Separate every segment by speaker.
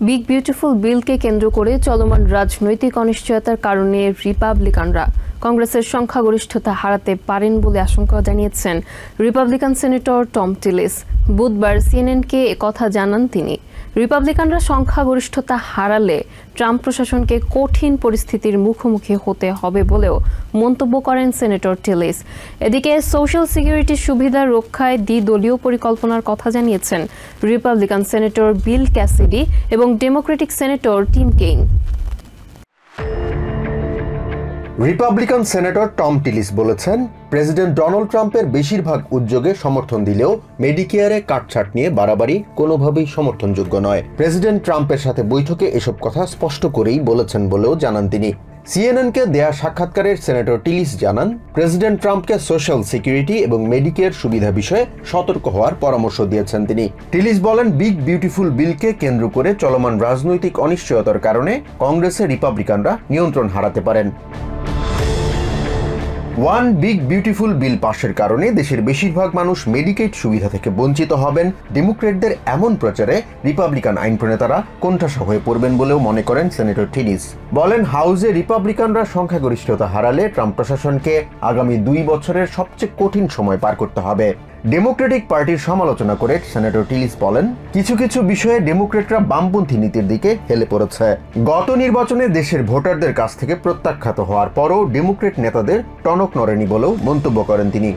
Speaker 1: Big beautiful বিলকে কেন্দ্র করে চলমান রাজনৈতিক অনিশ্চয়তার কারণে রিপাবলিকানরা কংগ্রেসের সংখ্যাগরিষ্ঠতা হারাতে পারেন বলে আশঙ্কা জানিয়েছেন রিপাবলিকান সেনেটর টম টিলিস। বুধবার সিএনএনকে একথা জানান তিনি। রিপাবলিকানরা সংখ্যাগরিষ্ঠতা হারালে ট্রাম্প প্রশাসনকে কঠিন পরিস্থিতির মুখোমুখি হতে হবে বলেও মন্তব্য করেন সেনেটর টিলিস। এদিকে সোশ্যাল সিকিউরিটি সুবিধা রক্ষায় দ্বিদলীয় পরিকল্পনার কথা জানিয়েছেন রিপাবলিকান সেনেটর বিল ক্যাসিডি এবং Democratic senator team Kane.
Speaker 2: Republican senator Tom টিলিস বলেছেন, প্রেসিডেন্ট ডোনাল্ড ট্রাম্পের বেশিরভাগ উদ্যোগে সমর্থন দিলেও মেডিকেয়ারে কাটছাট নিয়ে বাড়াবাড়ি কোনোভাবেই সমর্থনযোগ্য নয়। প্রেসিডেন্ট ট্রাম্পের সাথে বৈঠকে এসব কথা স্পষ্ট করেই বলেছেন বলেও জানান তিনি। সিএনএনকে দেয়া সাক্ষাৎকারের সেনেটর টিলিস জানান, প্রেসিডেন্ট ট্রাম্পকে সোশ্যাল সিকিউরিটি এবং মেডিকেয়ার সুবিধা বিষয়ে সতর্ক হওয়ার পরামর্শ দিয়েছেন তিনি। টিলিস বলেন, বিগ বিউটিফুল বিলকে কেন্দ্র করে চলমান রাজনৈতিক অনিশ্চয়তার কারণে কংগ্রেসের রিপাবলিকানরা নিয়ন্ত্রণ হারাতে পারেন। ওয়ান বিগ বিউটিফুল বিল পাশের কারণে দেশের বেশিরভাগ মানুষ মেডিকেড সুবিধা থেকে বঞ্চিত হবেন। ডেমোক্রেটদের এমন প্রচারে রিপাবলিকান আইন প্রণেতারা কোণঠাসা হয়ে পড়বেন বলেও মনে করেন সেনেটর টিলিস। বলেন, হাউসে রিপাবলিকানরা সংখ্যাগরিষ্ঠতা হারালে ট্রাম্প প্রশাসনকে আগামী 2 বছরের সবচেয়ে কঠিন সময় পার করতে হবে। ডেমোক্রেটিক পার্টির সমালোচনা করে সেনেটর টিলিস বলেন, কিছু কিছু বিষয়ে ডেমোক্রেটরা বামপন্থী নীতির দিকে হেলে পড়েছে। গত নির্বাচনে দেশের ভোটারদের কাছ থেকে প্রত্যাখ্যাত হওয়ার পরও ডেমোক্রেট নেতাদের টনক নড়েনি বলেও মন্তব্য করেন তিনি।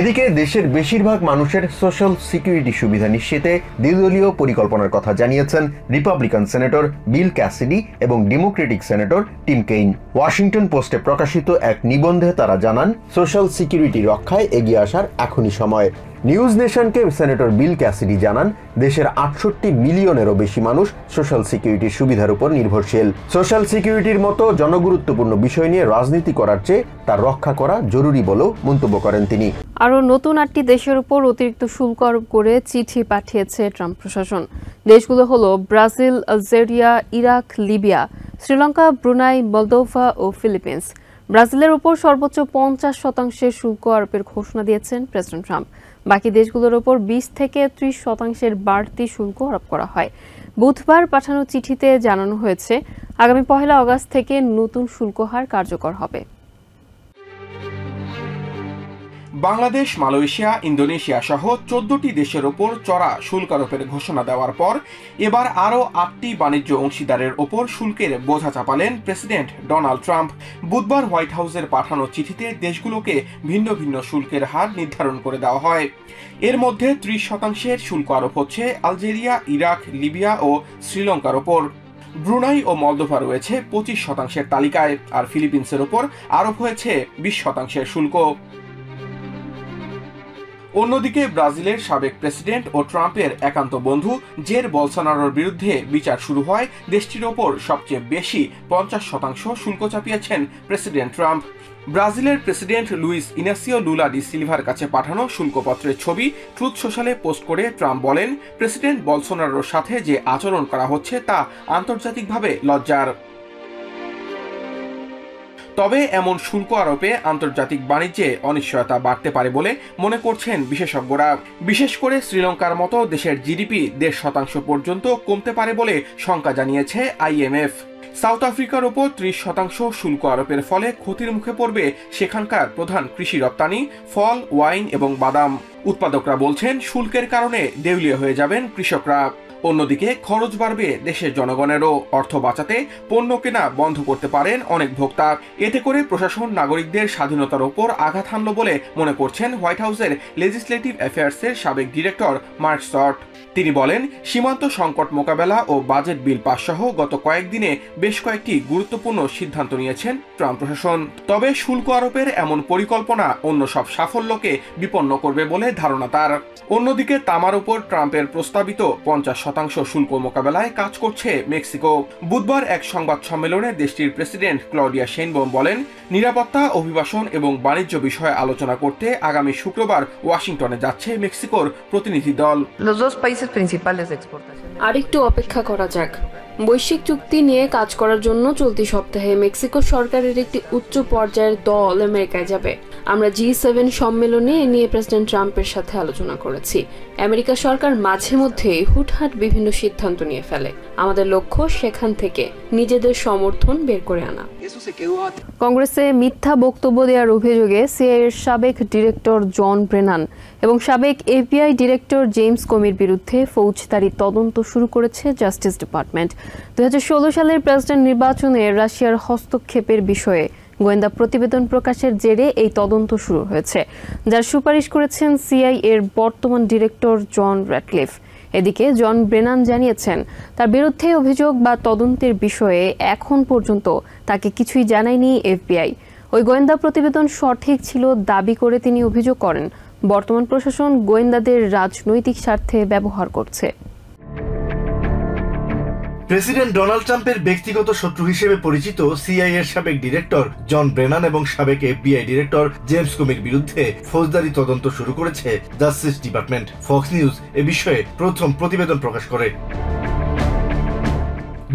Speaker 2: এদিকে দেশের বেশিরভাগ মানুষের সোশ্যাল সিকিউরিটি সুবিধা নিশ্চিতে দ্বিদলীয় পরিকল্পনার কথা জানিয়েছেন রিপাবলিকান সেনেটর বিল ক্যাসিডি এবং Democratic senator team Kane. Washington পোস্টে প্রকাশিত এক নিবন্ধে তারা জানান, সোশ্যাল সিকিউরিটি রক্ষায় এগিয়ে আসার এখনই সময়। নিউজ নেশনকে সেনেটর বিল ক্যাসিডি জানান, দেশের 68 মিলিয়নেরও বেশি মানুষ সোশ্যাল সিকিউরিটির সুবিধার উপর নির্ভরশীল। সোশ্যাল সিকিউরিটির মতো জনগুরুত্বপূর্ণ বিষয় নিয়ে রাজনীতি করার চেয়ে তার রক্ষা করা জরুরি বলেও মন্তব্য করেন তিনি।
Speaker 1: আরও নতুন 8টি দেশের উপর অতিরিক্ত শুল্ক আরোপ করে চিঠি পাঠিয়েছে ট্রাম্প প্রশাসন। দেশগুলো হলো Brazil, Algeria, Iraq, Libya, Sri Lanka, Brunei, Moldova ও ফিলিপিন্স। ব্রাজিলের উপর সর্বোচ্চ 50% শুল্ক আরোপের ঘোষণা দিয়েছেন প্রেসিডেন্ট ট্রাম্প। বাকি দেশগুলোর উপর 20 থেকে 30% বাড়তি শুল্ক আরোপ করা হয়। বুধবার পাঠানো চিঠিতে জানানো হয়েছে, আগামী 1 আগস্ট থেকে নতুন শুল্ক হার কার্যকর হবে।
Speaker 3: বাংলাদেশ, মালয়েশিয়া, ইন্দোনেশিয়া সহ 14টি দেশের ওপর চড়া শুল্ক আরোপের ঘোষণা দেওয়ার পর এবার আরও 8টি বাণিজ্য অংশীদারের ওপর শুল্কের বোঝা চাপালেন প্রেসিডেন্ট ডোনাল্ড ট্রাম্প। বুধবার হোয়াইট হাউসের পাঠানো চিঠিতে দেশগুলোকে ভিন্ন ভিন্ন শুল্কের হার নির্ধারণ করে দেওয়া হয়। এর মধ্যে 30% শুল্ক আরোপ হচ্ছে আলজেরিয়া, ইরাক, লিবিয়া ও শ্রীলঙ্কার ওপর। ব্রুনাই ও মলদোভা রয়েছে 25% তালিকায়, আর ফিলিপিন্সের ওপর আরোপ হয়েছে 20% শুল্ক। অন্যদিকে ব্রাজিলের সাবেক প্রেসিডেন্ট ও ট্রাম্পের একান্ত বন্ধু জের বলসোনারোর বিরুদ্ধে বিচার শুরু হয় দেশটির ওপর সবচেয়ে বেশি 50% শুল্ক চাপিয়েছেন প্রেসিডেন্ট ট্রাম্প। ব্রাজিলের president Luiz Inacio Lula de সিলভার কাছে পাঠানো শুল্কপত্রের ছবি ট্রুথ সোশ্যালে পোস্ট করে ট্রাম্প বলেন, প্রেসিডেন্ট বলসোনারোর সাথে যে আচরণ করা হচ্ছে তা আন্তর্জাতিকভাবে লজ্জার। তবে এমন শুল্ক আরোপে আন্তর্জাতিক বাণিজ্যে অনিশ্চয়তা বাড়তে পারে বলে মনে করছেন বিশেষজ্ঞরা। বিশেষ করে শ্রীলঙ্কার মতো দেশের জিডিপি 1.5% পর্যন্ত কমতে পারে বলে শঙ্কা জানিয়েছে আইএমএফ। সাউথ আফ্রিকার ওপর 30% শুল্ক আরোপের ফলে ক্ষতির মুখে পড়বে সেখানকার প্রধান কৃষি রপ্তানি, ফল, ওয়াইন এবং বাদাম। উৎপাদকরা বলছেন, শুল্কের কারণে দেউলিয়া হয়ে যাবেন কৃষকরা। অন্যদিকে খরচ বাড়বে দেশের জনগণেরও। অর্থ বাঁচাতে পণ্য কেনা বন্ধ করতে পারেন অনেক ভোক্তা। এতে করে প্রশাসন নাগরিকদের স্বাধীনতার ওপর আঘাত হানল বলে মনে করছেন হোয়াইট হাউসের লেজিসলেটিভ অ্যাফেয়ার্সের সাবেক ডিরেক্টর মার্ক স্টট। তিনি বলেন, সীমান্ত সংকট মোকাবেলা ও বাজেট বিল পাস সহ গত কয়েকদিনে বেশ কয়েকটি গুরুত্বপূর্ণ সিদ্ধান্ত নিয়েছেন ট্রাম্প প্রশাসন। তবে শুল্ক আরোপের এমন পরিকল্পনা অন্য সব সাফল্যকে বিপন্ন করবে বলে ধারণা তার। অন্যদিকে তামার উপর ট্রাম্পের প্রস্তাবিত 50% শুল্ক মোকাবেলায় কাজ করছে মেক্সিকো। বুধবার এক সংবাদ সম্মেলনে দেশটির প্রেসিডেন্ট ক্লডিয়া শেইনবম বলেন, নিরাপত্তা, অভিবাসন এবং বাণিজ্য বিষয়ে আলোচনা করতে আগামী শুক্রবার ওয়াশিংটনে যাচ্ছে মেক্সিকোর প্রতিনিধি দল।
Speaker 1: আরেকটু অপেক্ষা করা যাক। বৈশ্বিক চুক্তি নিয়ে কাজ করার জন্য চলতি সপ্তাহে মেক্সিকো সরকারের একটি উচ্চ পর্যায়ের দল আমেরিকায় যাবে। আমরা G7 সম্মেলনে এ নিয়ে প্রেসিডেন্ট ট্রাম্পের সাথে আলোচনা করেছি। আমেরিকা সরকার মাঝে মধ্যে হুটহাট বিভিন্ন সিদ্ধান্ত নিয়ে ফেলে। আমাদের লক্ষ্য সেখান থেকে নিজেদের সমর্থন বের করে আনা। কংগ্রেসে মিথ্যা বক্তব্য দেওয়ার অভিযোগে সিআইএর সাবেক ডিরেক্টর জন ব্রেনান এবং সাবেক এফবিআই ডিরেক্টর জেমস কমির বিরুদ্ধে ফৌজদারি তদন্ত শুরু করেছে জাস্টিস ডিপার্টমেন্ট। 2016 সালের প্রেসিডেন্ট নির্বাচনে রাশিয়ার হস্তক্ষেপের বিষয়ে গোয়েন্দা প্রতিবেদন প্রকাশের জেরে এই তদন্ত শুরু হয়েছে, যার সুপারিশ করেছেন সিআইএর বর্তমান ডিরেক্টর জন র্যাটক্লিফ। এদিকে জন ব্রেনান জানিয়েছেন, তার বিরুদ্ধে অভিযোগ বা তদন্তের বিষয়ে এখন পর্যন্ত তাকে কিছুই জানায়নি এফবিআই। ওই গোয়েন্দা প্রতিবেদন সঠিক ছিল দাবি করে তিনি অভিযোগ করেন বর্তমান প্রশাসন গোয়েন্দাদের রাজনৈতিক স্বার্থে ব্যবহার করছে।
Speaker 4: প্রেসিডেন্ট ডোনাল্ড ট্রাম্পের ব্যক্তিগত শত্রু হিসেবে পরিচিত সিআইএর সাবেক ডিরেক্টর জন ব্রেনান এবং সাবেক এফবিআই ডিরেক্টর জেমস কমির বিরুদ্ধে ফৌজদারি তদন্ত শুরু করেছে জাস্টিস ডিপার্টমেন্ট। ফক্স নিউজ এ বিষয়ে প্রথম প্রতিবেদন প্রকাশ করে।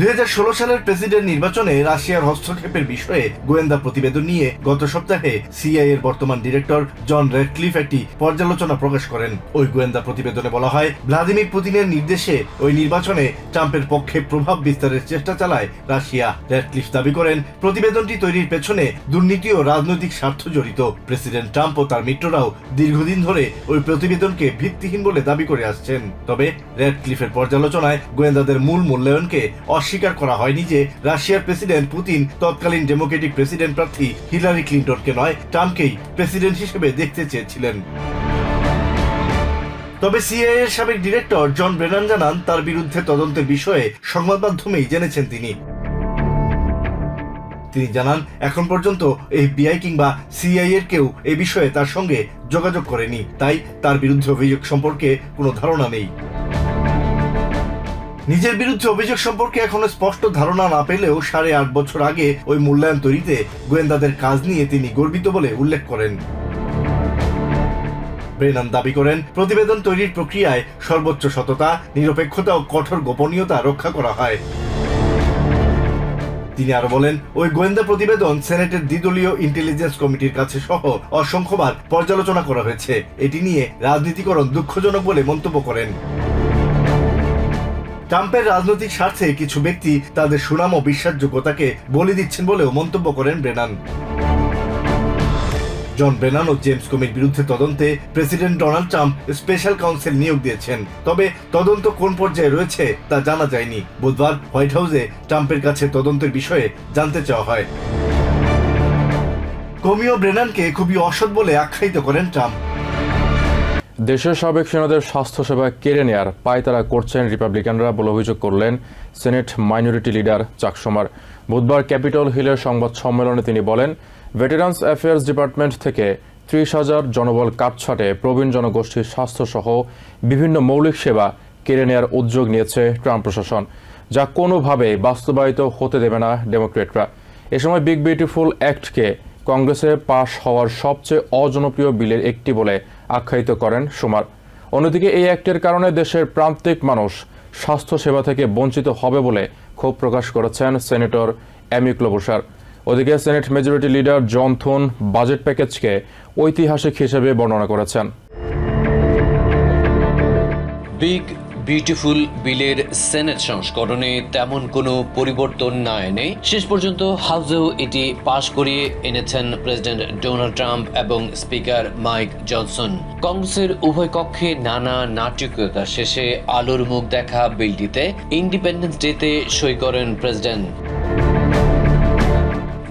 Speaker 4: 2016 সালের প্রেসিডেন্ট নির্বাচনে রাশিয়ার হস্তক্ষেপের বিষয়ে গোয়েন্দা প্রতিবেদন নিয়ে গত সপ্তাহে সিআইএ এর বর্তমান ডিরেক্টর জন র্যাটক্লিফ একটি পর্যালোচনা প্রকাশ করেন। ওই গোয়েন্দা প্রতিবেদনে বলা হয়, ভ্লাদিমির পুতিনের নির্দেশে ওই নির্বাচনে ট্রাম্পের পক্ষে প্রভাব বিস্তারের চেষ্টা চালায় রাশিয়া। র্যাটক্লিফ দাবি করেন, প্রতিবেদনটি তৈরির পেছনে দুর্নীতি ও রাজনৈতিক স্বার্থ জড়িত। প্রেসিডেন্ট ট্রাম্প ও তার মিত্ররাও দীর্ঘদিন ধরে ওই প্রতিবেদনকে ভিত্তিহীন বলে দাবি করে আসছেন। তবে র্যাটক্লিফের পর্যালোচনায় গোয়েন্দাদের মূল মূল্যায়নকে স্বীকার করা হয়নি যে রাশিয়ার প্রেসিডেন্ট পুতিন তৎকালীন ডেমোক্রেটিক প্রেসিডেন্ট প্রার্থী হিলারি ক্লিন্টনকে নয়, ট্রাম্পকেই প্রেসিডেন্ট হিসেবে দেখতে চেয়েছিলেন। তবে সিআইএ এর সাবেক ডিরেক্টর জন ব্রেনান জানান, তার বিরুদ্ধে তদন্তের বিষয়ে সংবাদ মাধ্যমেই জেনেছেন তিনি। জানান, এখন পর্যন্ত এফবিআই কিংবা সিআইএ এর কেউ এ বিষয়ে তার সঙ্গে যোগাযোগ করেনি, তাই তার বিরুদ্ধে অভিযোগ সম্পর্কে কোনো ধারণা নেই। নিজের বিরুদ্ধে অভিযোগ সম্পর্কে এখনো স্পষ্ট ধারণা না পেলেও 8.5 বছর আগে ওই মূল্যায়ন তৈরিতে গোয়েন্দাদের কাজ নিয়ে তিনি গর্বিত বলে উল্লেখ করেন। ব্রেনান দাবি করেন, প্রতিবেদন তৈরির প্রক্রিয়ায় সর্বোচ্চ সততা, নিরপেক্ষতা ও কঠোর গোপনীয়তা রক্ষা করা হয়। তিনি আরো বলেন, ওই গোয়েন্দা প্রতিবেদন সেনেটের দ্বিদলীয় ইন্টেলিজেন্স কমিটির কাছে সহ অসংখ্যবার পর্যালোচনা করা হয়েছে। এটি নিয়ে রাজনীতিকরণ দুঃখজনক বলে মন্তব্য করেন। ট্রাম্পের রাজনৈতিক স্বার্থে কিছু ব্যক্তি তাদের সুনাম ও বিশ্বাসযোগ্যতাকে বলি দিচ্ছেন বলেও মন্তব্য করেন ব্রেনান। জন ব্রেনান ও জেমস কমির বিরুদ্ধে তদন্তে president Donald Trump special council নিয়োগ দিয়েছেন, তবে তদন্ত কোন পর্যায়ে রয়েছে তা জানা যায়নি। বুধবার হোয়াইট হাউসে ট্রাম্পের কাছে তদন্তের বিষয়ে জানতে চাওয়া হয়। কমি ও ব্রেনানকে খুবই অসৎ বলে আখ্যায়িত করেন ট্রাম্প।
Speaker 5: দেশের সাবেক সেনাদের স্বাস্থ্যসেবা কেড়ে নেয়ার পায়তারা করছেন রিপাবলিকানরা বলে অভিযোগ করলেন সেনেট মাইনরিটি লিডার চাক শুমার। বুধবার ক্যাপিটল হিলের সংবাদ সম্মেলনে তিনি বলেন, ভেটেরান্স অ্যাফেয়ার্স ডিপার্টমেন্ট থেকে 30,000 জনবল কাটছাটে প্রবীণ জনগোষ্ঠীর স্বাস্থ্যসহ বিভিন্ন মৌলিক সেবা কেড়ে নেয়ার উদ্যোগ নিয়েছে ট্রাম্প প্রশাসন, যা কোনোভাবে বাস্তবায়িত হতে দেবে না ডেমোক্রেটরা। এ সময় বিগ বিউটিফুল অ্যাক্টকে কংগ্রেসে পাশ হওয়ার সবচেয়ে অজনপ্রিয় বিলের একটি বলে আখ্যায়িত করেন শুমার। অন্যদিকে এই অ্যাক্টের কারণে দেশের প্রান্তিক মানুষ স্বাস্থ্যসেবা থেকে বঞ্চিত হবে বলে ক্ষোভ প্রকাশ করেছেন সেনেটর অ্যামি ক্লোবুশার। ওদিকে senate majority leader John Thune budget প্যাকেজকে ঐতিহাসিক হিসেবে বর্ণনা করেছেন।
Speaker 6: বিগ বিউটিফুল বিলের সেনেট সংস্করণে তেমন কোনো পরিবর্তন না এনে শেষ পর্যন্ত হাউসেও এটি পাশ করিয়ে এনেছেন প্রেসিডেন্ট ডোনাল্ড ট্রাম্প এবং স্পিকার মাইক জনসন। কংগ্রেসের উভয় কক্ষে নানা নাটকীয়তা শেষে আলোর মুখ দেখা বিলটিতে ইন্ডিপেন্ডেন্স ডেতে সই করেন প্রেসিডেন্ট।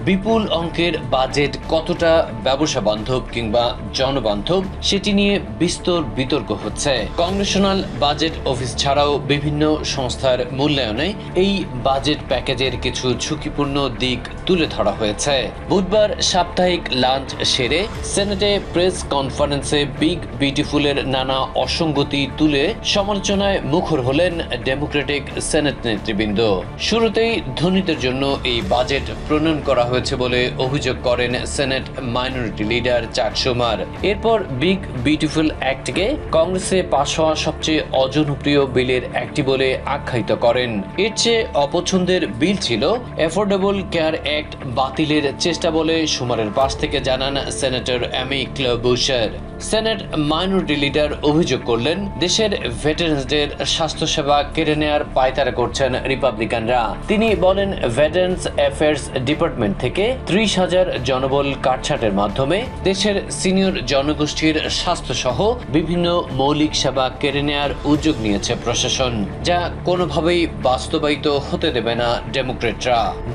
Speaker 6: বিপুল অঙ্কের বাজেট কতটা ব্যবসা বান্ধব কিংবা জনবান্ধব সেটি নিয়ে বিস্তর বিতর্ক হচ্ছে। কংগ্রেশনাল বাজেট অফিস ছাড়াও বিভিন্ন সংস্থার মূল্যায়নে এই বাজেট প্যাকেজের কিছু ঝুঁকিপূর্ণ দিক তুলে ধরা হয়েছে। বুধবার সাপ্তাহিক লাঞ্চ সেরে সেনেটে প্রেস কনফারেন্সে বিগ বিউটিফুলের নানা অসঙ্গতি তুলে সমালোচনায় মুখর হলেন ডেমোক্রেটিক সেনেট নেতৃবৃন্দ। শুরুতেই ধনীদের জন্য এই বাজেট প্রণয়ন করা হয়েছে বলে অভিযোগ করেন সেনেট মাইনরিটি লিডার চাক শুমার। এরপর বিগ বিউটিফুল অ্যাক্টকে কংগ্রেসে পাশ হওয়া সবচেয়ে অজনপ্রিয় বিলের একটি বলে আখ্যায়িত করেন। এর চেয়ে অপছন্দের বিল ছিল অ্যাফোর্ডেবল কেয়ার অ্যাক্ট বাতিলের চেষ্টা বলে শুমারের পাশ থেকে জানান senator Amy ক্লোবুশার। Senate minority leader অভিযোগ করলেন, দেশের ভেটারেন্সদের স্বাস্থ্যসেবা কেড়ে নেওয়ার পায়তারা করছেন রিপাবলিকানরা। তিনি বলেন, ভেটারেন্স অ্যাফেয়ার্স ডিপার্টমেন্ট থেকে 30,000 জনবল কাটছাঁটের মাধ্যমে দেশের সিনিয়র জনগোষ্ঠীর স্বাস্থ্যসহ বিভিন্ন মৌলিক সেবা কেড়ে নেওয়ার উদ্যোগ নিয়েছে প্রশাসন, যা কোনোভাবেই বাস্তবায়িত হতে দেবে না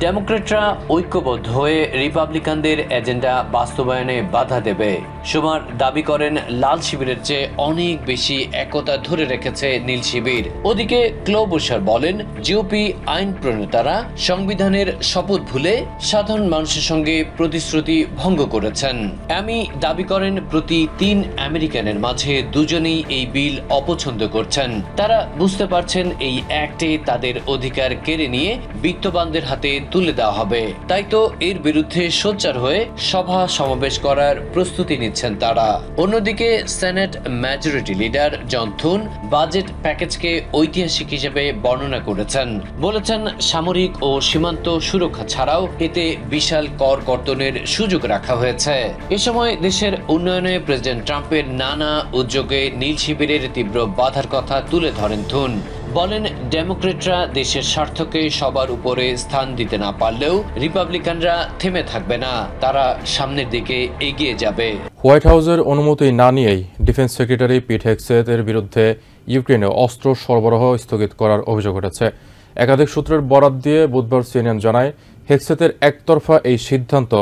Speaker 6: ডেমোক্রেটরা ঐক্যবদ্ধ হয়ে রিপাবলিকানদের এজেন্ডা বাস্তবায়নে বাধা দেবে। শুমার দাবি করেন, লাল শিবিরের চেয়ে অনেক বেশি একতা ধরে রেখেছে নীল শিবির। ওদিকে ক্লোবুশার বলেন, জিওপি আইন প্রণেতারা সংবিধানের শপথ ভুলে সাধারণ মানুষের সঙ্গে প্রতিশ্রুতি ভঙ্গ করেছেন। অ্যামি দাবি করেন, প্রতি 3 আমেরিকানের মাঝে 2 জনই এই বিল অপছন্দ করছেন। তারা বুঝতে পারছেন এই অ্যাক্টে তাদের অধিকার কেড়ে নিয়ে বিত্তবানদের হাতে তুলে দেওয়া হবে। তাই তো এর বিরুদ্ধে সোচ্চার হয়ে সভা সমাবেশ করার প্রস্তুতি নিচ্ছেন তারা। অন্যদিকে senate majority leader John Thune budget প্যাকেজকে ঐতিহাসিক হিসেবে বর্ণনা করেছেন। বলেছেন, সামরিক ও সীমান্ত সুরক্ষা ছাড়াও এতে বিশাল কর কর্তনের সুযোগ রাখা হয়েছে। এ সময় দেশের উন্নয়নে প্রেসিডেন্ট ট্রাম্পের নানা উদ্যোগে নীল শিবিরের তীব্র বাধার কথা তুলে ধরেন থুন। বলেন, ডেমোক্রেটরা দেশের স্বার্থকে সবার উপরে স্থান দিতে না পারলেও রিপাবলিকানরা থেমে থাকবে না, তারা সামনের দিকে এগিয়ে যাবে।
Speaker 5: হোয়াইট হাউসের অনুমতি না নিয়েই ডিফেন্স সেক্রেটারি পিট হেগসেথের বিরুদ্ধে ইউক্রেনে অস্ত্র সরবরাহ স্থগিত করার অভিযোগ উঠেছে। একাধিক সূত্রের বরাত দিয়ে বুধবার সিএনএন জানায়, হেগসেথের একতরফা এই সিদ্ধান্ত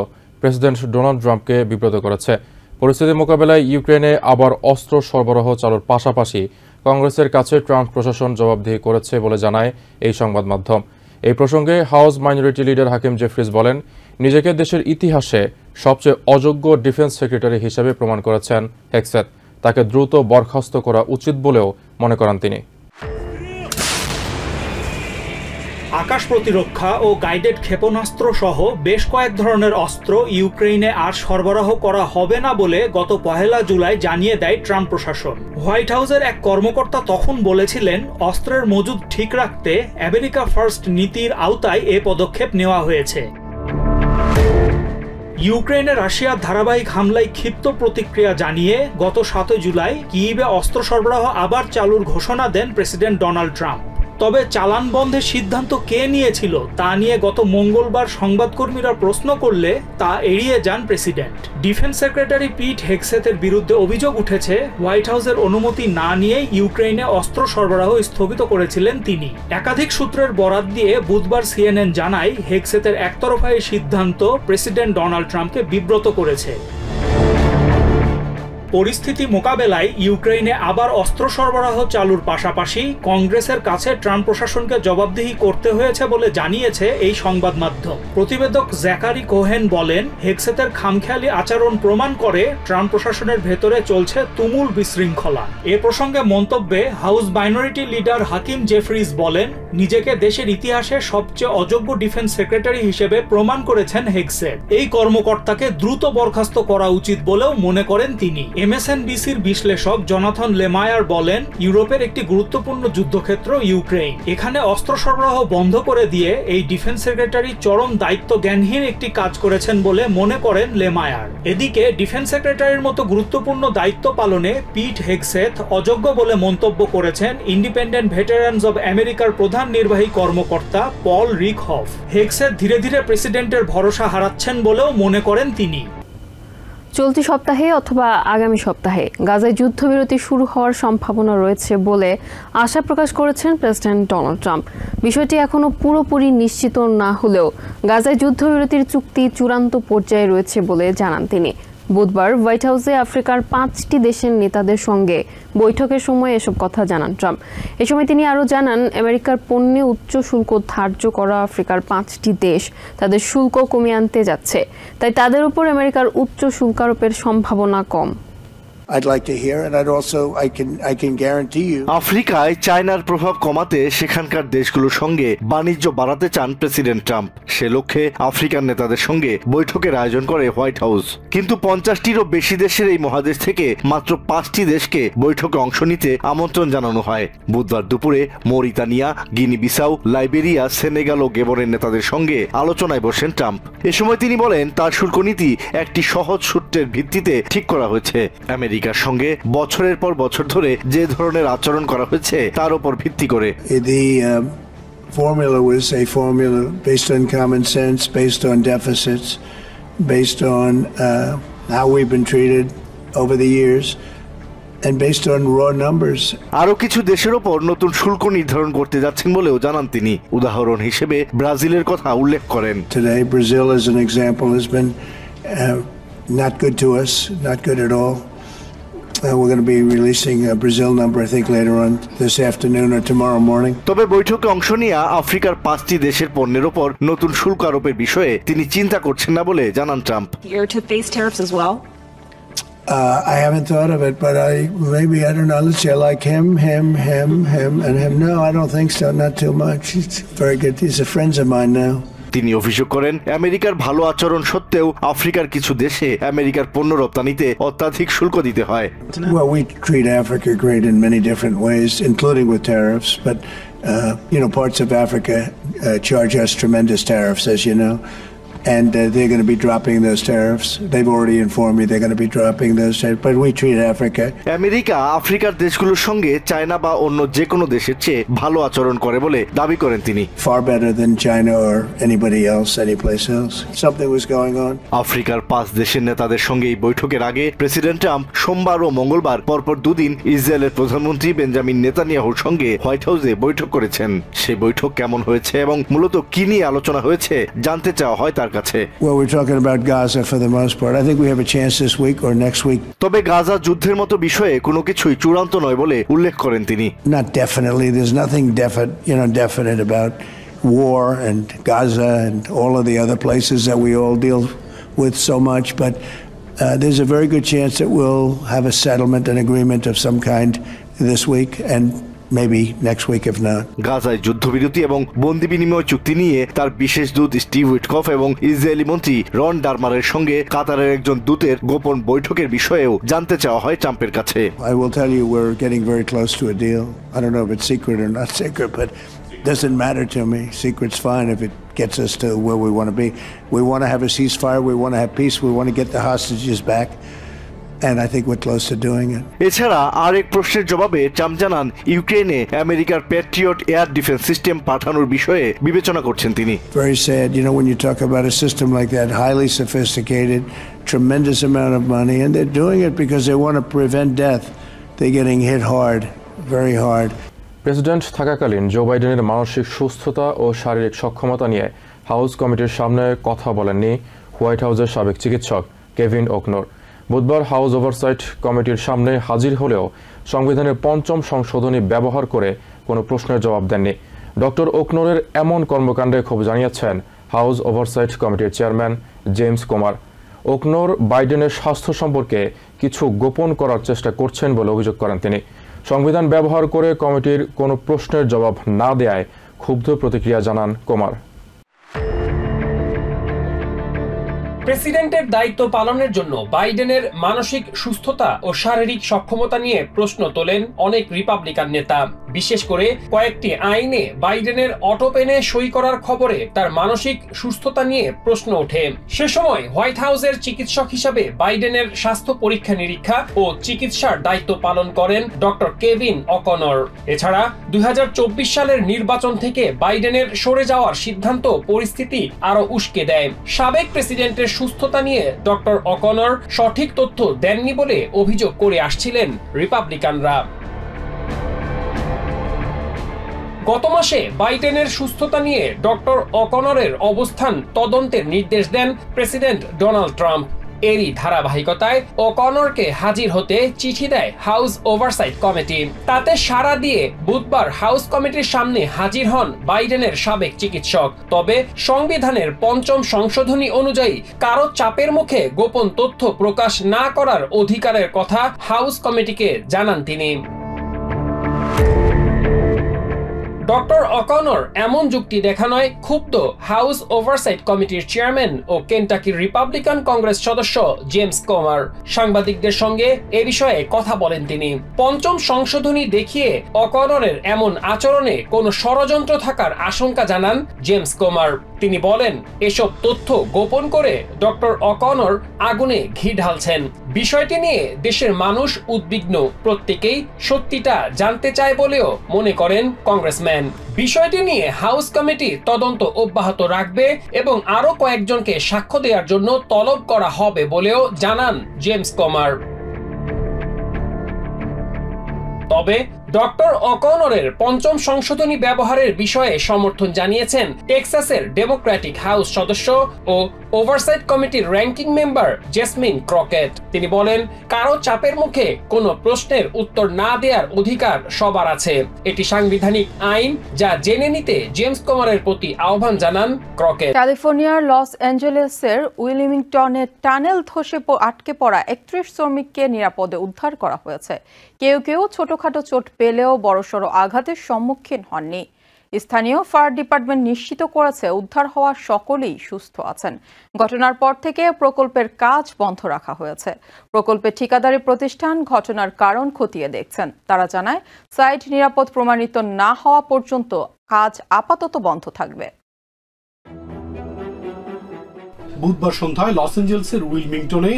Speaker 5: প্রেসিডেন্ট ডোনাল্ড ট্রাম্পকে বিব্রত করেছে। পরিস্থিতি মোকাবেলায় ইউক্রেনে আবার অস্ত্র সরবরাহ চালুর পাশাপাশি কংগ্রেসের কাছে ট্রাম্প প্রশাসন জবাবদিহি করেছে বলে জানায় এই সংবাদ মাধ্যম। এই প্রসঙ্গে হাউস মাইনরিটি লিডার হাকিম জেফ্রিজ বলেন, নিজেকে দেশের ইতিহাসে সবচেয়ে অযোগ্য ডিফেন্স সেক্রেটারি হিসেবে প্রমাণ করেছেন হেগসেথ। তাকে দ্রুত বরখাস্ত করা উচিত বলেও মনে করেন তিনি।
Speaker 7: আকাশ প্রতিরক্ষা ও গাইডেড ক্ষেপণাস্ত্র সহ বেশ কয়েক ধরনের অস্ত্র ইউক্রেনে আর সরবরাহ করা হবে না বলে গত 1 জুলাই জানিয়ে দেয় ট্রাম্প প্রশাসন। হোয়াইট হাউসের এক কর্মকর্তা তখন বলেছিলেন, অস্ত্রের মজুদ ঠিক রাখতে আমেরিকা ফার্স্ট নীতির আওতায় এ পদক্ষেপ নেওয়া হয়েছে। ইউক্রেনে রাশিয়ার ধারাবাহিক হামলায় ক্ষিপ্ত প্রতিক্রিয়া জানিয়ে গত 7 জুলাই কিয়েভে অস্ত্র সরবরাহ আবার চালুর ঘোষণা দেন প্রেসিডেন্ট ডোনাল্ড ট্রাম্প। তবে চালান বন্ধের সিদ্ধান্ত কে নিয়েছিল তা নিয়ে গত মঙ্গলবার সংবাদকর্মীরা প্রশ্ন করলে তা এড়িয়ে যান প্রেসিডেন্ট। ডিফেন্স সেক্রেটারি পিট হেগসেথের বিরুদ্ধে অভিযোগ উঠেছে, হোয়াইট হাউসের অনুমতি না নিয়ে ইউক্রেনে অস্ত্র সরবরাহ স্থগিত করেছিলেন তিনি। একাধিক সূত্রের বরাত দিয়ে বুধবার সিএনএন জানায়, হেগসেথের একতরফা এই সিদ্ধান্ত প্রেসিডেন্ট ডোনাল্ড ট্রাম্পকে বিব্রত করেছে। পরিস্থিতি মোকাবেলায় ইউক্রেনে আবার অস্ত্র সরবরাহ চালুর পাশাপাশি কংগ্রেসের কাছে ট্রাম্প প্রশাসনকে জবাবদিহি করতে হয়েছে বলে জানিয়েছে এই সংবাদ মাধ্যম। প্রতিবেদক জ্যাকারি কোহেন বলেন, হেগসেথের খামখেয়ালি আচরণ প্রমাণ করে ট্রাম্প প্রশাসনের ভেতরে চলছে তুমুল বিশৃঙ্খলা। এ প্রসঙ্গে মন্তব্যে হাউস মাইনরিটি লিডার হাকিম জেফ্রিজ বলেন, নিজেকে দেশের ইতিহাসে সবচেয়ে অযোগ্য ডিফেন্স সেক্রেটারি হিসেবে প্রমাণ করেছেন হেগসেথ। এই কর্মকর্তাকে দ্রুত বরখাস্ত করা উচিত বলেও মনে করেন তিনি। MSNBCর বিশ্লেষক জনাথন লেমায়ার বলেন, ইউরোপের একটি গুরুত্বপূর্ণ যুদ্ধক্ষেত্র ইউক্রেন। এখানে অস্ত্র সরবরাহ বন্ধ করে দিয়ে এই ডিফেন্স সেক্রেটারি চরম দায়িত্ব জ্ঞানহীন একটি কাজ করেছেন বলে মনে করেন লেমায়ার। এদিকে ডিফেন্স সেক্রেটারির মতো গুরুত্বপূর্ণ দায়িত্ব পালনে পিট হেগসেথ অযোগ্য বলে মন্তব্য করেছেন ইন্ডিপেন্ডেন্ট ভেটারানস অব আমেরিকার প্রধান নির্বাহী কর্মকর্তা পল রিকহফ। হেগসেথ ধীরে ধীরে প্রেসিডেন্টের ভরসা হারাচ্ছেন বলেও মনে করেন তিনি।
Speaker 1: চলতি সপ্তাহে অথবা আগামী সপ্তাহে গাজায় যুদ্ধবিরতি শুরু হওয়ার সম্ভাবনা রয়েছে বলে আশা প্রকাশ করেছেন প্রেসিডেন্ট ডোনাল্ড ট্রাম্প। বিষয়টি এখনও পুরোপুরি নিশ্চিত না হলেও গাজায় যুদ্ধবিরতির চুক্তি চূড়ান্ত পর্যায়ে রয়েছে বলে জানান তিনি। বুধবার হোয়াইট হাউসে আফ্রিকার 5টি দেশের নেতাদের সঙ্গে বৈঠকের সময় এসব কথা জানান ট্রাম্প। এ সময় তিনি আরও জানান, আমেরিকার পণ্যে উচ্চ শুল্ক ধার্য করা আফ্রিকার 5টি দেশ তাদের শুল্ক কমিয়ে আনতে যাচ্ছে, তাই তাদের উপর আমেরিকার উচ্চ শুল্ক আরোপের সম্ভাবনা কম।
Speaker 8: I'd like to hear, and I can guarantee you.
Speaker 4: আফ্রিকায় চায়নার প্রভাব কমাতে সেখানকার দেশগুলোর সঙ্গে বাণিজ্য বাড়াতে চান প্রেসিডেন্ট ট্রাম্প। সে লক্ষ্যে আফ্রিকান নেতাদের সঙ্গে বৈঠকের আয়োজন করে হোয়াইট হাউস। কিন্তু 50টিরও বেশি দেশের এই মহাদেশ থেকে মাত্র 5টি দেশকে বৈঠকে অংশ নিতে আমন্ত্রণ জানানো হয়। বুধবার দুপুরে Mauritania, Guinea Bissau, Liberia, Senegal ও গেবনের নেতাদের সঙ্গে আলোচনায় বসেন ট্রাম্প। এ সময় তিনি বলেন তার শুল্ক নীতি একটি সহজ সূত্রের ভিত্তিতে ঠিক করা হয়েছে। আমেরিকার সঙ্গে বছরের পর বছর ধরে যে ধরনের আচরণ করা হয়েছে তার উপর ভিত্তি করে।
Speaker 8: Formula was a formula based on common sense, based on deficits, based on how we've been treated over the years, and based on raw numbers.
Speaker 4: আরো কিছু দেশের উপর নতুন শুল্ক নির্ধারণ করতে যাচ্ছেন বলেও জানান তিনি। উদাহরণ হিসেবে ব্রাজিলের কথা উল্লেখ করেন।
Speaker 8: Today, Brazil as an example has been not good to us, not good at all. We're going to be releasing a Brazil number, I think, later on this afternoon or tomorrow morning.
Speaker 4: তবে বৈঠকে অংশ নিয়ে আফ্রিকার 5টি দেশের পণ্যের উপর নতুন শুল্ক আরোপের বিষয়ে তিনি চিন্তা করছেন না বলে জানান Trump.
Speaker 9: Here to face tariffs as well.
Speaker 8: I haven't thought of it, but I don't know. Let's say I like him, and him. No, I don't think so. Not too much. It's very good. These are friends of mine now.
Speaker 4: তিনি অভিযোগ করেন আমেরিকার ভালো আচরণ সত্ত্বেও আফ্রিকার কিছু দেশে আমেরিকার পণ্য রপ্তানিতে অত্যাধিক শুল্ক দিতে হয়।
Speaker 8: Well, we treat Africa great in many different ways, including with tariffs. But parts of Africa charge us tremendous tariffs, as you know. And they're going to be dropping those tariffs. They've already informed me they're going to be dropping those tariffs. But we treat Africa.
Speaker 4: America আফ্রিকার দেশগুলোর সঙ্গে China বা অন্য যে কোনো দেশের চেয়ে ভালো আচরণ করে বলে দাবি করেন তিনি।
Speaker 8: Far better than China or anybody else, anyplace else. Something was going on.
Speaker 4: আফ্রিকার 5 দেশের নেতাদের সঙ্গে এই বৈঠকের আগে প্রেসিডেন্ট ট্রাম্প সোমবার ও মঙ্গলবার পরপর দুদিন ইসরায়েলের প্রধানমন্ত্রী বেঞ্জামিন নেতানিয়াহুর সঙ্গে হোয়াইট হাউসে বৈঠক করেছেন। সেই বৈঠক কেমন হয়েছে এবং মূলত কি নিয়ে আলোচনা হয়েছে জানতে চাওয়া হয় তার কাছে।
Speaker 8: Well, we're talking about Gaza for the most part. I think we have a chance this week or next week.
Speaker 4: তবে গাজা যুদ্ধের মতো বিষয়ে কোনো কিছুই চূড়ান্ত নয় বলে উল্লেখ করেন তিনি।
Speaker 8: Not definitely. There's nothing definite about war and Gaza and all of the other places that we all deal with so much, but there's a very good chance that we'll have a settlement, an agreement of some kind this week, and maybe next week if not.
Speaker 4: গাজায় যুদ্ধবিরতি এবং বন্দি বিনিময় চুক্তি নিয়ে তার বিশেষ দূত স্টিভ উইটকফ এবং ইসরায়েলি মন্ত্রী রন ডারমারের সঙ্গে কাতারের একজন দূতের গোপন বৈঠকের বিষয়েও জানতে চাওয়া হয় ট্রাম্পের কাছে।
Speaker 8: I will tell you we're getting very close to a deal. I don't know if it's secret or not secret, but it doesn't matter to me. Secret's fine if it gets us to where we want to be. We want to have a ceasefire, we want to have peace, we want to get the hostages back. And I think we're close to doing it.
Speaker 4: এছাড়া আরেক প্রশ্নের জবাবে Trump জানান ইউক্রেনে আমেরিকার Patriot air defence system পাঠানোর বিষয়ে বিবেচনা করছেন তিনি।
Speaker 8: Very sad, when you talk about a system like that, highly sophisticated, tremendous amount of money, and they're doing it because they want to prevent death. They're getting hit hard, very hard.
Speaker 5: President থাকাকালীন জো বাইডেনের মানসিক সুস্থতা ও শারীরিক সক্ষমতা নিয়ে house কমিটির সামনে কথা বলেননি হোয়াইট হাউসের সাবেক চিকিৎসক কেভিন ওকনর। বুধবার হাউস ওভারসাইট কমিটির সামনে হাজির হলেও সংবিধানের 5ম সংশোধনী ব্যবহার করে কোনো প্রশ্নের জবাব দেননি। ডক্টর ওকনরের এমন কর্মকাণ্ডে ক্ষোভ জানিয়েছেন হাউস ওভারসাইট কমিটির চেয়ারম্যান জেমস কোমার। ওকনর বাইডেনের স্বাস্থ্য সম্পর্কে কিছু গোপন করার চেষ্টা করছেন বলে অভিযোগ করেন তিনি। সংবিধান ব্যবহার করে কমিটির কোনো প্রশ্নের জবাব না দেয়ায় ক্ষুব্ধ প্রতিক্রিয়া জানান কোমার।
Speaker 10: প্রেসিডেন্টের দায়িত্ব পালনের জন্য বাইডেনের মানসিক সুস্থতা ও শারীরিক সক্ষমতা নিয়ে প্রশ্ন তোলেন অনেক রিপাবলিকান নেতা। বিশেষ করে কয়েকটি আইনে বাইডেনের অটোপেনে সই করার খবরে তার মানসিক সুস্থতা নিয়ে প্রশ্ন ওঠে। সে সময় হোয়াইট হাউসের চিকিৎসক হিসাবে বাইডেনের স্বাস্থ্য পরীক্ষা নিরীক্ষা ও চিকিৎসার দায়িত্ব পালন করেন ডক্টর কেভিন অকনর। এছাড়া 2024 সালের নির্বাচন থেকে বাইডেনের সরে যাওয়ার সিদ্ধান্ত পরিস্থিতি আরো উস্কে দেয়। সাবেক প্রেসিডেন্টের সুস্থতা নিয়ে ডক্টর অকনর সঠিক তথ্য দেননি বলে অভিযোগ করে আসছিলেন রিপাবলিকানরা। গত মাসে বাইডেনের সুস্থতা নিয়ে ডক্টর অকনরের অবস্থান তদন্তের নির্দেশ দেন প্রেসিডেন্ট ডোনাল্ড ট্রাম্প। এরই ধারাবাহিকতায় ওকনরকে হাজির হতে চিঠি দেয় হাউস ওভারসাইট কমিটি। তাতে সাড়া দিয়ে বুধবার হাউস কমিটির সামনে হাজির হন বাইডেনের সাবেক চিকিৎসক। তবে সংবিধানের ৫ম সংশোধনী অনুযায়ী কারো চাপের মুখে গোপন তথ্য প্রকাশ না করার অধিকারের কথা হাউস কমিটিকে জানান তিনি। ডক্টর অকনর এমন যুক্তি দেখানোয় ক্ষুব্ধ হাউস ওভারসাইট কমিটির চেয়ারম্যান ও কেন্টাকির রিপাবলিকান কংগ্রেস সদস্য জেমস কোমার। সাংবাদিকদের সঙ্গে এ বিষয়ে কথা বলেন তিনি। ৫ম সংশোধনী দেখিয়ে অকনরের এমন আচরণে কোনো ষড়যন্ত্র থাকার আশঙ্কা জানান জেমস কোমার। তিনি বলেন, এসব তথ্য গোপন করে ডক্টর অকনর আগুনে ঘি ঢালছেন। বিষয়টি নিয়ে দেশের মানুষ উদ্বিগ্ন, প্রত্যেকেই সত্যিটা জানতে চায় বলেও মনে করেন কংগ্রেসম্যান। বিষয়টি নিয়ে হাউস কমিটি তদন্ত অব্যাহত রাখবে এবং আরো কয়েকজনকে সাক্ষ্য দেওয়ার জন্য তলব করা হবে বলেও জানান জেমস কোমার। তবে ডক্টর অকনরের ৫ম সংশোধনী ব্যবহারের বিষয়ে সমর্থন জানিয়েছেন টেক্সাসের ডেমোক্রেটিক হাউস সদস্য ও ওভারসাইট কমিটির র্যাঙ্কিং মেম্বার জেসমিন ক্রকেট। তিনি বলেন, কারো চাপের মুখে কোনো প্রশ্নের উত্তর না দেওয়ার অধিকার সবার আছে। এটি সাংবিধানিক আইন, যা জেনে নিতে জেমস কোমারের প্রতি আহ্বান জানান ক্রকেট।
Speaker 11: ক্যালিফোর্নিয়ার লস অ্যাঞ্জেলেসের উইলিংটনে টানেল ধসে আটকে পড়া ৩১ শ্রমিককে নিরাপদে উদ্ধার করা হয়েছে। কেউ কেউ ছোটখাটো চোট পেলেও বড়সড় আঘাতের সম্মুখীন হননি। স্থানীয় ফায়ার ডিপার্টমেন্ট নিশ্চিত করেছে উদ্ধার হওয়া সকলেই সুস্থ আছেন। ঘটনার পর থেকে প্রকল্পের কাজ বন্ধ রাখা হয়েছে। প্রকল্পের ঠিকাদারি প্রতিষ্ঠান ঘটনার কারণ খতিয়ে দেখছেন। তারা জানায়, সাইট নিরাপদ প্রমাণিত না হওয়া পর্যন্ত কাজ আপাতত বন্ধ থাকবে।
Speaker 12: বুধবার সন্ধ্যায় লস অ্যাঞ্জেলেসের উইলমিংটনে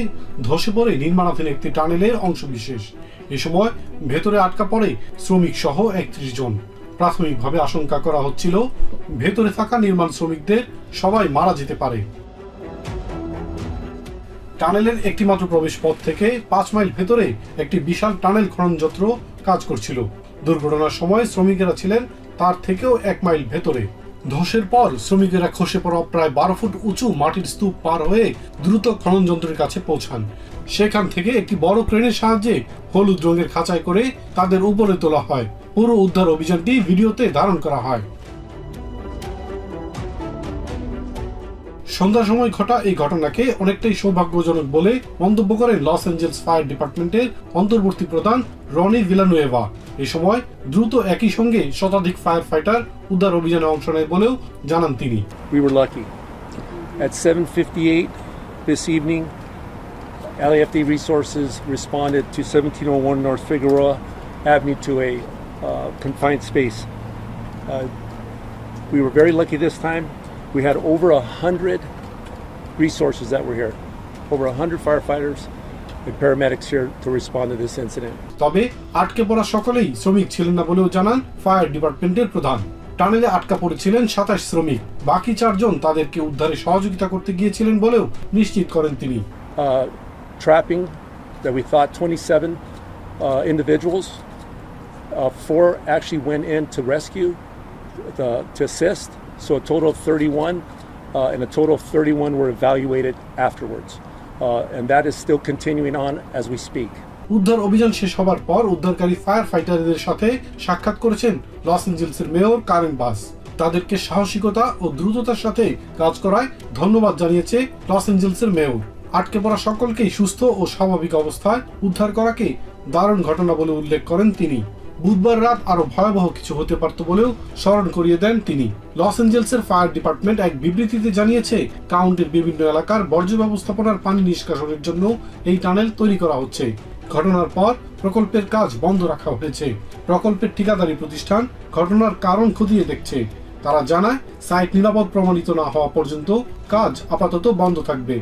Speaker 12: ধসে পড়ে নির্মাণাধীন একটি টানেলের অংশবিশেষ। এ সময় ভেতরে আটকা পড়ে শ্রমিক সহ ৩১ জন। প্রাথমিকভাবে আশঙ্কা করা হচ্ছিল, ভেতরে থাকা নির্মাণ শ্রমিকদের সবাই মারা যেতে পারে। টানেলের একটি মাত্র প্রবেশ পথ থেকে ৫ মাইল ভেতরে একটি বিশাল টানেল খনন যন্ত্র কাজ করছিল। দুর্ঘটনার সময় শ্রমিকেরা ছিলেন তার থেকেও ১ মাইল ভেতরে। ধসের পর শ্রমিকেরা খসে পড়া প্রায় ১২ ফুট উঁচু মাটির স্তূপ পার হয়ে দ্রুত খনন যন্ত্রের কাছে পৌঁছান। সেখান থেকে একটি বড় ক্রেনের সাহায্যে হলুদ রঙের খাঁচায় করে তাদের উপরে তোলা হয়। পুরো উদ্ধার অভিযানটি ভিডিওতে ধারণ করা হয়। সন্ধ্যার সময় ঘটা এই ঘটনাকে অনেকটাই সৌভাগ্যজনক বলে মন্তব্য করেন লস অ্যাঞ্জেলেস ফায়ার ডিপার্টমেন্টের অন্তর্বর্তী প্রধান রনি ভিলানুয়েভা। এই সময় দ্রুত একই সঙ্গে শতাধিক ফায়ার ফাইটার উদ্ধার অভিযানে অংশ নেয় বলেও জানান তিনি।
Speaker 13: We were lucky. At 7:58 this evening, LAFD Resources responded to 1701 North Figueroa Avenue to a confined space. We were very lucky this time. We had over 100 resources that were here, over 100 firefighters and paramedics here to respond to this incident.
Speaker 12: তবে আটকে পড়া সকলেই শ্রমিক ছিলেন না বলেও জানান fire ডিপার্টমেন্টের প্রধান। টানেলে আটকা পড়েছিলেন ২৭ শ্রমিক, বাকি ৪ জন তাদেরকে উদ্ধারে সহযোগিতা করতে গিয়েছিলেন বলেও নিশ্চিত করেন তিনি।
Speaker 13: Trapping that we thought 27 individuals, 4 actually went in to rescue, to assist. So a total of 31, and a total of 31 were evaluated afterwards. And that is still continuing on as we speak.
Speaker 12: উদ্ধার অভিযান শেষ হবার পর উদ্ধারকারী fire ফাইটারদের সাথে সাক্ষাৎ করেছেন loss অ্যাঞ্জেলেসের mayor current বাস। তাদেরকে সাহসিকতা ও দ্রুততার সাথে কাজ করায় ধন্যবাদ জানিয়েছে লস অ্যাঞ্জেলেসের মেয়র। আটকে পড়া সকলকেই সুস্থ ও স্বাভাবিক অবস্থায় উদ্ধার করাকে দারুণ ঘটনা বলে উল্লেখ করেন তিনি। বুধবার রাত আরো ভয়াবহ কিছু হতে পারত বলেও স্মরণ করিয়ে দেন তিনি। লস অ্যাঞ্জেলেসের ফায়ার ডিপার্টমেন্ট এক বিবৃতিতে জানিয়েছে, কাউন্টির বিভিন্ন এলাকার বর্জ্য ব্যবস্থাপনার পানি নিষ্কাশনের জন্য এই টানেল তৈরি করা হচ্ছে। ঘটনার পর প্রকল্পের কাজ বন্ধ রাখা হয়েছে। প্রকল্পের ঠিকাদারি প্রতিষ্ঠান ঘটনার কারণ খতিয়ে দেখছে। তারা জানায়, সাইট নিরাপদ প্রমাণিত না হওয়া পর্যন্ত কাজ আপাতত বন্ধ থাকবে।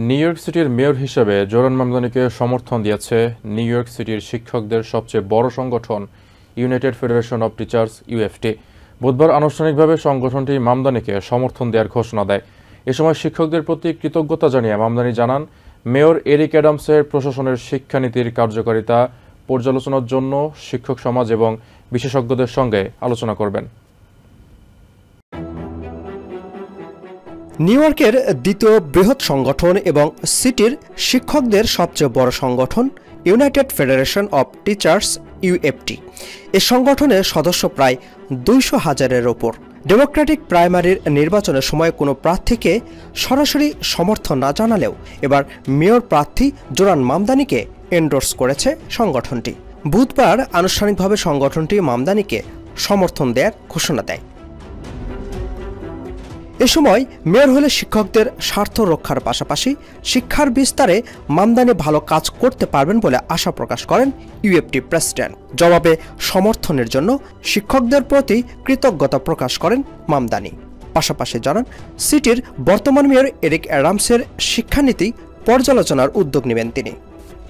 Speaker 5: নিউ ইয়র্ক সিটির মেয়র হিসেবে জোরান মামদানিকে সমর্থন দিয়েছে নিউ ইয়র্ক সিটির শিক্ষকদের সবচেয়ে বড় সংগঠন United Federation of Teachers UFT. বুধবার আনুষ্ঠানিকভাবে সংগঠনটি মামদানিকে সমর্থন দেওয়ার ঘোষণা দেয়। এ সময় শিক্ষকদের প্রতি কৃতজ্ঞতা জানিয়ে মামদানি জানান, মেয়র এরিক অ্যাডামসের প্রশাসনের শিক্ষানীতির কার্যকারিতা পর্যালোচনার জন্য শিক্ষক সমাজ এবং বিশেষজ্ঞদের সঙ্গে আলোচনা করবেন।
Speaker 14: নিউ ইয়র্কের দ্বিতীয় বৃহৎ সংগঠন এবং সিটির শিক্ষকদের সবচেয়ে বড় সংগঠন United Federation of Teachers UFT এ সংগঠনের সদস্য প্রায় 200,000-এর ওপর। ডেমোক্রেটিক প্রাইমারির নির্বাচনের সময় কোনো প্রার্থীকে সরাসরি সমর্থন না জানালেও এবার মেয়র প্রার্থী জোরান মামদানিকে এন্ডোর্স করেছে সংগঠনটি। বুধবার আনুষ্ঠানিকভাবে সংগঠনটি মামদানিকে সমর্থন দেওয়ার ঘোষণা দেয়। এ সময় মেয়র হলে শিক্ষকদের স্বার্থ রক্ষার পাশাপাশি শিক্ষার বিস্তারে মামদানি ভালো কাজ করতে পারবেন বলে আশা প্রকাশ করেন ইউএফটি প্রেসিডেন্ট। জবাবে সমর্থনের জন্য শিক্ষকদের প্রতি কৃতজ্ঞতা প্রকাশ করেন মামদানি। পাশাপাশি জানান সিটির বর্তমান মেয়র এরিক অ্যাডামসের শিক্ষানীতি পর্যালোচনার উদ্যোগ নেবেন তিনি।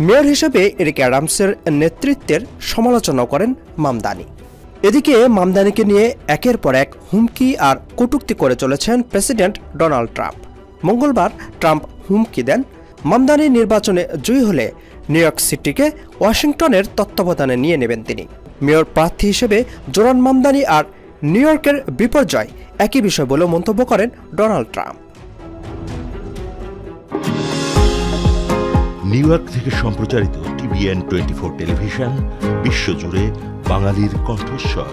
Speaker 14: মেয়র হিসেবে এরিক অ্যাডামসের নেতৃত্বের সমালোচনা করেন মামদানি। এদিকে মামদানিকে নিয়ে একের পর এক হুমকি আর কটূক্তি করে চলেছেন প্রেসিডেন্ট ডোনাল্ড ট্রাম্প। মঙ্গলবার ট্রাম্প হুমকি দেন মামদানি নির্বাচনে জয়ী হলে নিউ ইয়র্ক সিটিকে ওয়াশিংটনের তত্ত্বাবধানে নিয়ে নেবেন তিনি। মেয়র প্রার্থী হিসেবে জোরান মামদানি আর নিউ ইয়র্কের বিপর্যয় একই বিষয় বলে মন্তব্য করেন ডোনাল্ড ট্রাম্প।
Speaker 15: নিউ ইয়র্ক থেকে সম্প্রচারিত TVN 24 টেলিভিশন বিশ্বজুড়ে বাঙালির কণ্ঠস্বর।